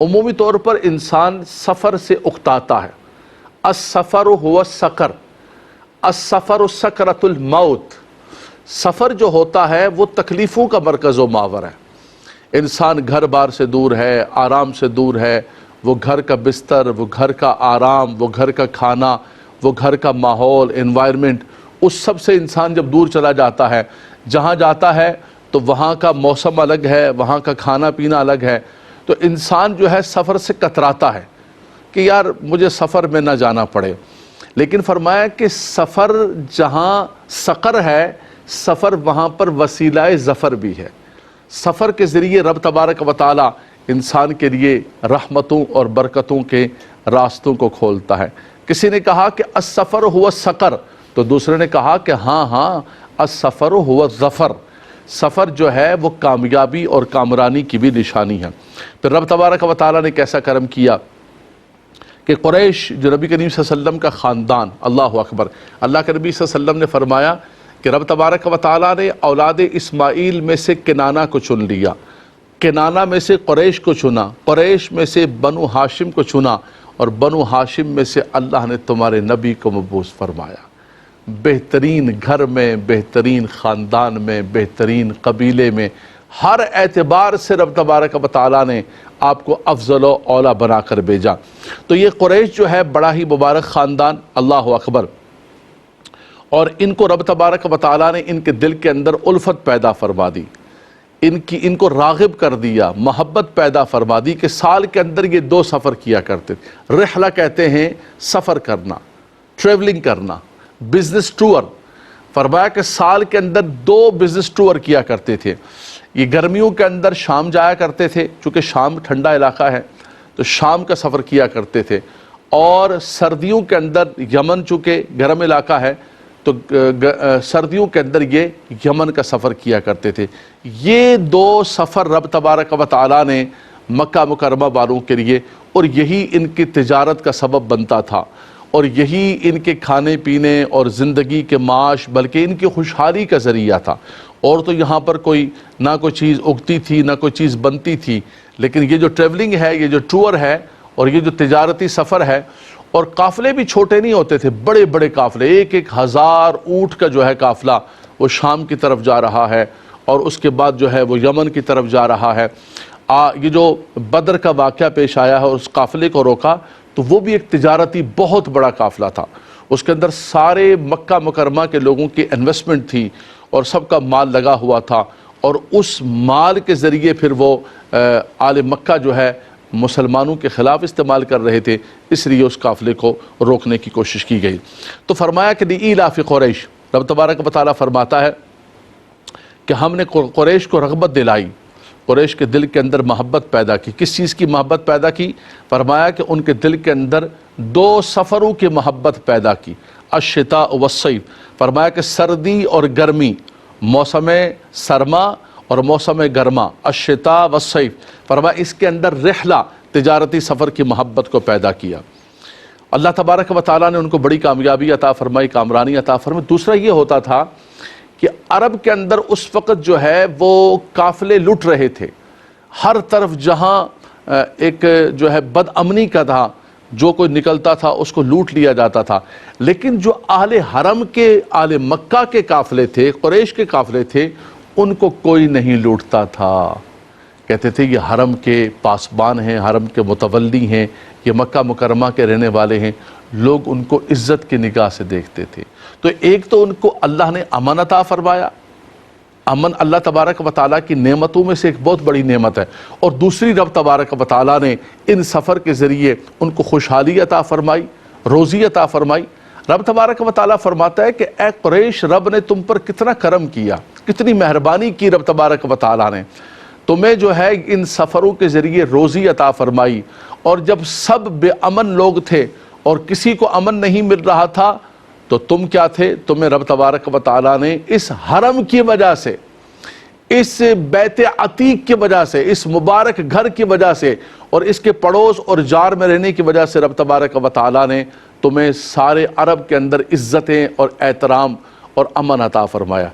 عمومی طور پر انسان سفر سے اکتاتا ہے۔ السفر هو السکر، السفر سکرۃ الموت۔ سفر جو ہوتا ہے وہ تکلیفوں کا مرکز و محور ہے۔ انسان گھر بار سے دور ہے، آرام سے دور ہے، وہ گھر کا بستر، وہ گھر کا آرام، وہ گھر کا کھانا، وہ گھر کا ماحول، انوائرمنٹ، اس سب سے انسان جب دور چلا جاتا ہے، جہاں جاتا ہے تو وہاں کا موسم الگ ہے، وہاں کا کھانا پینا الگ ہے، تو انسان جو ہے سفر سے کتراتا ہے کہ یار مجھے سفر میں نہ جانا پڑے۔ لیکن فرمایا کہ سفر جہاں سقر ہے، سفر وہاں پر وسیلہ ظفر بھی ہے۔ سفر کے ذریعے رب تبارک و تعالی انسان کے لیے رحمتوں اور برکتوں کے راستوں کو کھولتا ہے۔ کسی نے کہا کہ السفر هو السقر، تو دوسرے نے کہا کہ ہاں السفر هو الظفر، سفر جو ہے وہ کامیابی اور کامرانی کی بھی نشانی ہے۔ پھر رب تبارک و تعالی نے کیسا کرم کیا کہ قریش جو نبی کریم صلی اللہ علیہ وسلم کا خاندان، اللہ اکبر، اللہ کے نبی صلی اللہ علیہ وسلم نے فرمایا کہ رب تبارک و تعالی نے اولاد اسماعیل میں سے کنانہ کو چن لیا، کنانہ میں سے قریش کو چنا، قریش میں سے بنو ہاشم کو چنا، اور بنو ہاشم میں سے اللہ نے تمہارے نبی کو مبعوث فرمایا۔ بہترین گھر میں، بہترین خاندان میں، بہترین قبیلے میں، ہر اعتبار سے رب تبارک و تعالی نے آپ کو افضل و اولا بنا کر بھیجا۔ تو یہ قریش جو ہے بڑا ہی مبارک خاندان، اللہ اکبر، اور ان کو رب تبارک و تعالی نے ان کے دل کے اندر الفت پیدا فرما دی، ان کو راغب کر دیا، محبت پیدا فرما دی کہ سال کے اندر یہ 2 سفر کیا کرتے تھے۔ رحلہ کہتے ہیں سفر کرنا، ٹریولنگ کرنا، بزنس ٹور۔ فرمایا کہ سال کے اندر 2 بزنس ٹور کیا کرتے تھے۔ یہ گرمیوں کے اندر شام جایا کرتے تھے، چونکہ شام ٹھنڈا علاقہ ہے تو شام کا سفر کیا کرتے تھے، اور سردیوں کے اندر یمن چونکہ گرم علاقہ ہے تو سردیوں کے اندر یہ یمن کا سفر کیا کرتے تھے۔ یہ 2 سفر رب تبارک و تعالی نے مکہ مکرمہ والوں کے لیے، اور یہی ان کی تجارت کا سبب بنتا تھا، اور یہی ان کے کھانے پینے اور زندگی کے معاش بلکہ ان کی خوشحالی کا ذریعہ تھا۔ اور تو یہاں پر نہ کوئی چیز اگتی تھی، نہ کوئی چیز بنتی تھی، لیکن یہ جو ٹریولنگ ہے، یہ جو ٹور ہے، اور یہ جو تجارتی سفر ہے، اور قافلے بھی چھوٹے نہیں ہوتے تھے، بڑے بڑے قافلے، 1000 اونٹ کا جو ہے قافلہ وہ شام کی طرف جا رہا ہے، اور اس کے بعد جو ہے وہ یمن کی طرف جا رہا ہے۔ یہ جو بدر کا واقعہ پیش آیا ہے اور اس قافلے کو روکا، تو وہ بھی ایک تجارتی بہت بڑا قافلہ تھا۔ اس کے اندر سارے مکہ مکرمہ کے لوگوں کی انویسٹمنٹ تھی، اور سب کا مال لگا ہوا تھا، اور اس مال کے ذریعے پھر وہ آل مکہ جو ہے مسلمانوں کے خلاف استعمال کر رہے تھے، اس لیے اس قافلے کو روکنے کی کوشش کی گئی۔ تو فرمایا کہ لإیلاف قریش، رب تبارک و تعالیٰ فرماتا ہے کہ ہم نے قریش کو رغبت دلائی، قریش کے دل کے اندر محبت پیدا کی۔ کس چیز کی محبت پیدا کی؟ فرمایا کہ ان کے دل کے اندر 2 سفروں کی محبت پیدا کی، الشتاء والصیف۔ فرمایا کہ سردی اور گرمی، موسم سرما اور موسم گرما، الشتاء والصیف۔ فرمایا اس کے اندر رحلہ، تجارتی سفر کی محبت کو پیدا کیا۔ اللہ تبارک و تعالیٰ نے ان کو بڑی کامیابی عطا فرمائی، کامرانی عطا فرمائی۔ دوسرا یہ ہوتا تھا کہ عرب کے اندر اس وقت جو ہے وہ قافلے لٹ رہے تھے، ہر طرف جہاں ایک جو ہے بد امنی کا تھا، جو کوئی نکلتا تھا اس کو لوٹ لیا جاتا تھا، لیکن جو اہل حرم کے، اہل مکہ کے قافلے تھے، قریش کے قافلے تھے، ان کو کوئی نہیں لوٹتا تھا۔ کہتے تھے یہ حرم کے پاسبان ہیں، حرم کے متولی ہیں، یہ مکہ مکرمہ کے رہنے والے ہیں، لوگ ان کو عزت کی نگاہ سے دیکھتے تھے۔ تو ایک تو ان کو اللہ نے امن عطا فرمایا، امن اللہ تبارک و تعالیٰ کی نعمتوں میں سے ایک بہت بڑی نعمت ہے، اور دوسری رب تبارک و تعالیٰ نے ان سفر کے ذریعے ان کو خوشحالی عطا فرمائی، روزی عطا فرمائی۔ رب تبارک و تعالیٰ فرماتا ہے کہ اے قریش، رب نے تم پر کتنا کرم کیا، کتنی مہربانی کی رب تبارک و تعالیٰ نے، تمہیں جو ہے ان سفروں کے ذریعے روزی عطا فرمائی، اور جب سب بے امن لوگ تھے اور کسی کو امن نہیں مل رہا تھا، تو تم کیا تھے؟ تمہیں رب تبارک و تعالیٰ نے اس حرم کی وجہ سے، اس بیت عتیق کی وجہ سے، اس مبارک گھر کی وجہ سے، اور اس کے پڑوس اور جار میں رہنے کی وجہ سے رب تبارک و تعالیٰ نے تمہیں سارے عرب کے اندر عزتیں اور احترام اور امن عطا فرمایا۔